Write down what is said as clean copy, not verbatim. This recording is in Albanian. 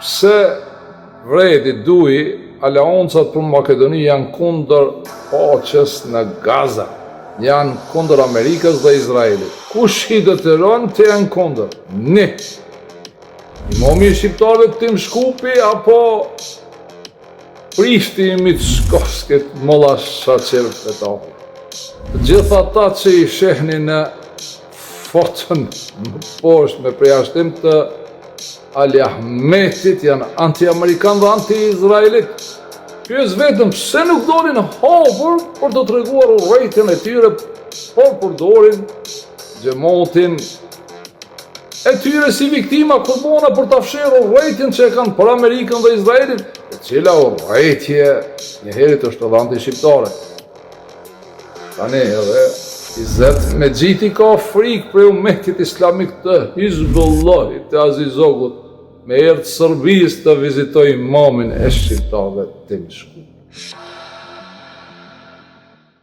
pse vreti Duhi, aleoncat për Makedoni janë kundër paqes në Gaza, janë kundër Amerikës dhe Izraelit. Kush i detyron të janë kundër? Ne. Imomi i shqiptarëve Tim Shkupi apo prishti i Mickoskit Molla Shaqir Fetahu. Të gjitha ata që i shehni në foton më poshtë me përjashtim të Ali Ahmetit janë anti-amerikan dhe anti-izraelit. Pyes vetëm pse nuk dolin hapur për të treguar urrejtjen e tyre, por përdorin xhamotin e tyre si viktima kurbona për ta fshirë urrejtjen që e kanë për Amerikën dhe Izraelin, e cila urrejtje njëherët është edhe anti-shqiptare. Tani edhe Izet Mexhiti ka frikë për umetit islamik të Hizbullahit të Azizoglut me erdhë Serbisë të vizitoj imamin e shqiptarëve Tim Shkupi.